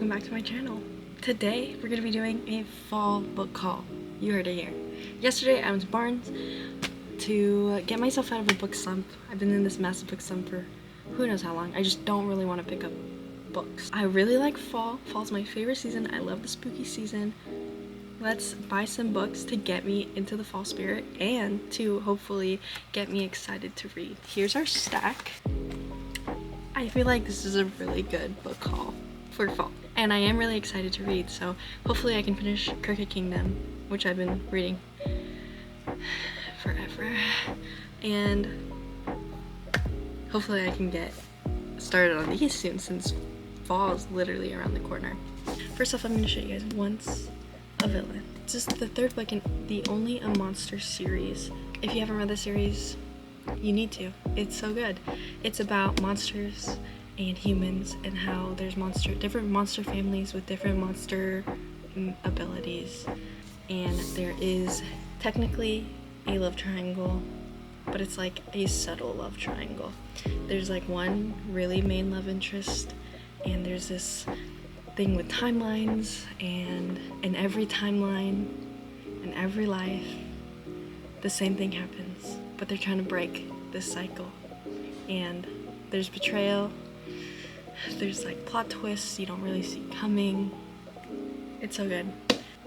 welcome back to my channel. Today we're going to be doing a fall book haul. You heard it here. Yesterday I went to Barnes to get myself out of a book slump. I've been in this massive book slump for who knows how long. I just don't really want to pick up books. I really like fall. Fall's my favorite season. I love the spooky season. Let's buy some books to get me into the fall spirit and to hopefully get me excited to read. Here's our stack. I feel like this is a really good book haul for fall. And I am really excited to read, so hopefully I can finish Crooked Kingdom, which I've been reading forever. And hopefully I can get started on these soon since fall is literally around the corner. First off, I'm going to show you guys Once a Villain. This is the third book in the Only a Monster series. If you haven't read the series, you need to. It's so good. It's about monsters and humans and how there's different monster families with different monster abilities. And there is technically a love triangle, but it's like a subtle love triangle. There's like one really main love interest, and there's this thing with timelines, and in every timeline, in every life, the same thing happens, but they're trying to break this cycle. And there's betrayal, there's like plot twists you don't really see coming. It's so good.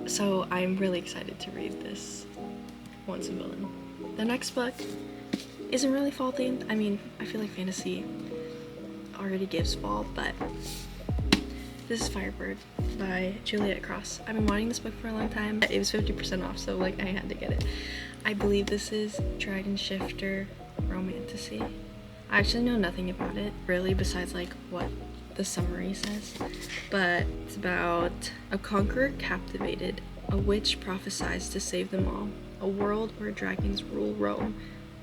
So I'm really excited to read this Once a Villain. The next book isn't really fall themed. I mean, I feel like fantasy already gives fall, but this is Firebird by Juliet Cross. I've been wanting this book for a long time. It was 50% off, so like I had to get it. I believe this is Dragon Shifter romantasy. I actually know nothing about it, really, besides like what the summary says. But it's about a conqueror captivated, a witch prophesies to save them all, a world where dragons rule Rome.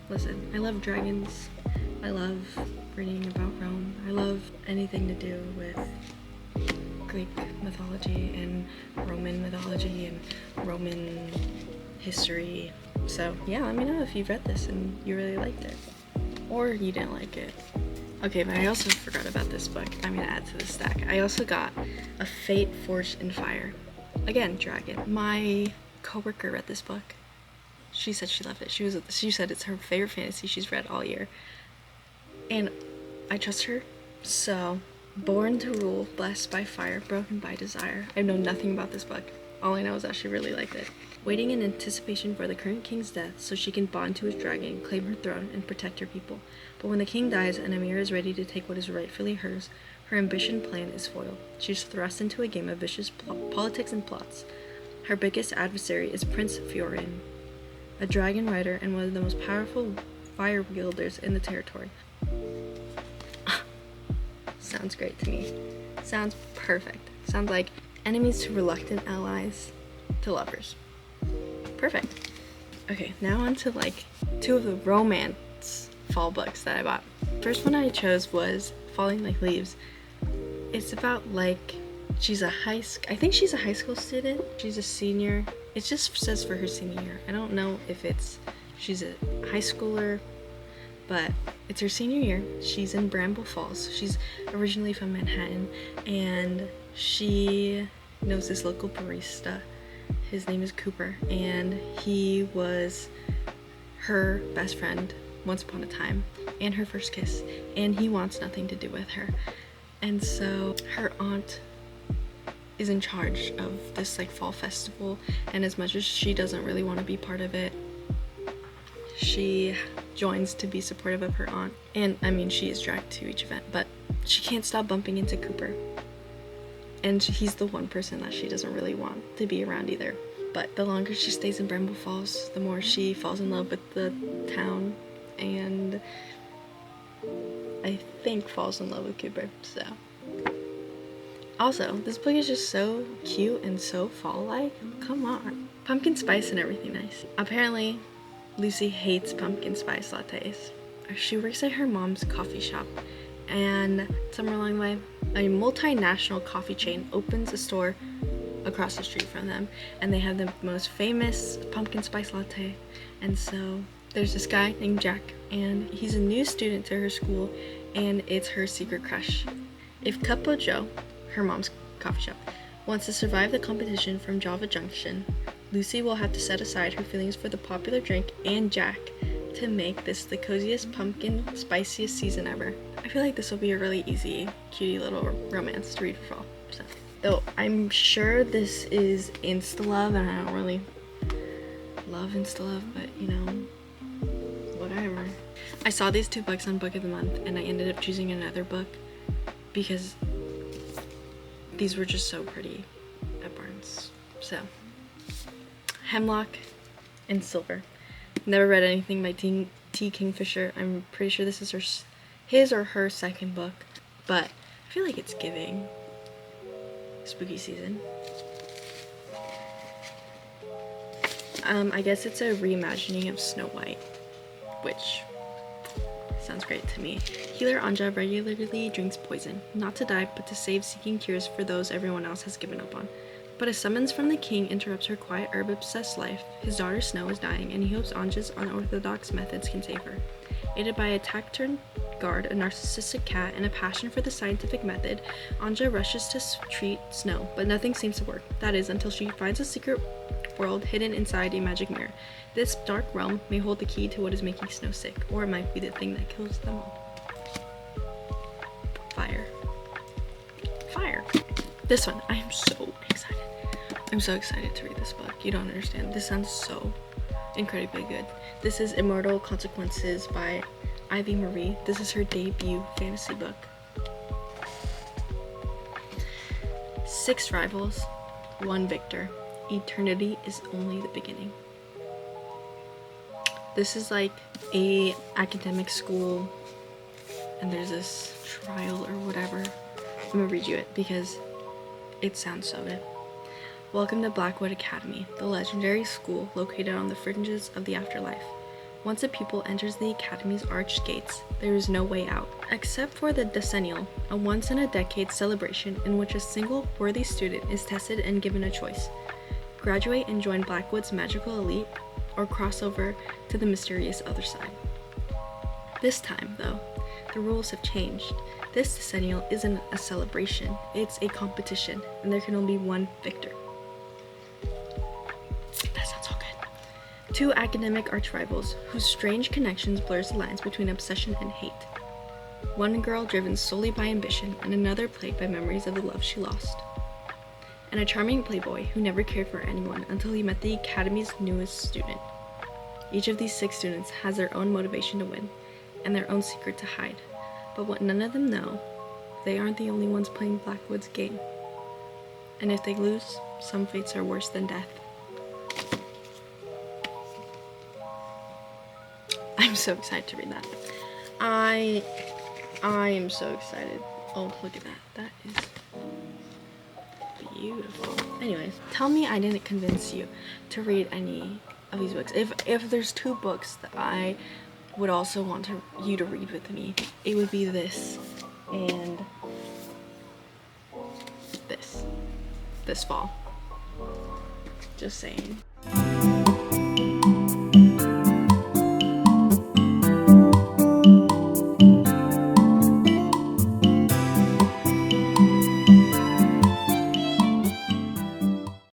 Listen, I love dragons. I love reading about Rome. I love anything to do with Greek mythology and Roman mythology and Roman history. So yeah, let me know if you've read this and you really liked it, or you didn't like it. Okay, but I also forgot about this book. I'm gonna add to the stack. I also got A Fate Forged in Fire. Again, dragon. My coworker read this book. She said she loved it. She said it's her favorite fantasy she's read all year, and I trust her. So, Born to Rule, Blessed by Fire, Broken by Desire. I know nothing about this book. All I know is that she really liked it. Waiting in anticipation for the current king's death so she can bond to his dragon, claim her throne, and protect her people. But when the king dies and Amira is ready to take what is rightfully hers, her ambition plan is foiled. She's thrust into a game of vicious politics and plots. Her biggest adversary is Prince Fiorin, a dragon rider and one of the most powerful fire wielders in the territory. Sounds great to me. Sounds perfect. Sounds like enemies to reluctant allies to lovers. Perfect. Okay, now on to like two of the romance fall books that I bought. First one I chose was Falling Like Leaves. It's about like I think she's a high school student. She's a senior. It just says for her senior year. I don't know if she's a high schooler, but it's her senior year. She's in Bramble Falls. She's originally from Manhattan, and she knows this local barista. His name is Cooper, and he was her best friend once upon a time, and her first kiss, and he wants nothing to do with her. And so her aunt is in charge of this like fall festival, and as much as she doesn't really want to be part of it, she joins to be supportive of her aunt. And I mean, she is dragged to each event, but she can't stop bumping into Cooper. And he's the one person that she doesn't really want to be around either. But the longer she stays in Bramble Falls, the more she falls in love with the town, and I think falls in love with Cooper. So also, this book is just so cute and so fall-like. Come on. Pumpkin spice and everything nice. Apparently, Lucy hates pumpkin spice lattes. She works at her mom's coffee shop, and somewhere along the way, a multinational coffee chain opens a store across the street from them, and they have the most famous pumpkin spice latte. And so there's this guy named Jack, and he's a new student to her school, and it's her secret crush. If Cupo Joe, her mom's coffee shop. Wants to survive the competition from Java Junction, Lucy will have to set aside her feelings for the popular drink and Jack to make this the coziest, pumpkin, spiciest season ever. I feel like this will be a really easy, cutie little romance to read for fall. So, though I'm sure this is insta-love, and I don't really love insta-love, but you know, whatever. I saw these 2 books on Book of the Month, and I ended up choosing another book because these were just so pretty at Barnes. So, Hemlock and Silver. Never read anything by T. Kingfisher. I'm pretty sure this is his or her second book, but I feel like it's giving spooky season. I guess it's a reimagining of Snow White, which sounds great to me. Healer Anja regularly drinks poison, not to die, but to save, seeking cures for those everyone else has given up on. But a summons from the king interrupts her quiet herb-obsessed life. His daughter Snow is dying, and he hopes Anja's unorthodox methods can save her. Aided by a taciturn guard, a narcissistic cat, and a passion for the scientific method, Anja rushes to treat Snow, but nothing seems to work. That is, until she finds a secret world hidden inside a magic mirror. This dark realm may hold the key to what is making Snow sick, or it might be the thing that kills them all. Fire. Fire. This one, I am so excited. I'm so excited to read this book. You don't understand. This sounds so incredibly good. This is Immortal Consequences by Ivy Marie. This is her debut fantasy book. 6 rivals, 1 victor. Eternity is only the beginning. This is like a academic school, and there's this trial or whatever. I'm gonna read you it because it sounds so good. Welcome to Blackwood Academy, the legendary school located on the fringes of the afterlife. Once a pupil enters the academy's arched gates, there is no way out, except for the decennial, a once-in-a-decade celebration in which a single worthy student is tested and given a choice: graduate and join Blackwood's magical elite, or cross over to the mysterious other side. This time, though, the rules have changed. This decennial isn't a celebration, it's a competition, and there can only be 1 victor. That sounds so good. 2 academic arch-rivals, whose strange connections blurs the lines between obsession and hate. One girl driven solely by ambition, and another plagued by memories of the love she lost. And a charming playboy who never cared for anyone until he met the academy's newest student. Each of these 6 students has their own motivation to win, and their own secret to hide. But what none of them know, they aren't the only ones playing Blackwood's game. And if they lose, some fates are worse than death. I'm so excited to read that. I am so excited. Oh, look at that. That is beautiful. Anyways, tell me I didn't convince you to read any of these books. If there's 2 books that I would also want you to read with me, it would be this and this fall. Just saying.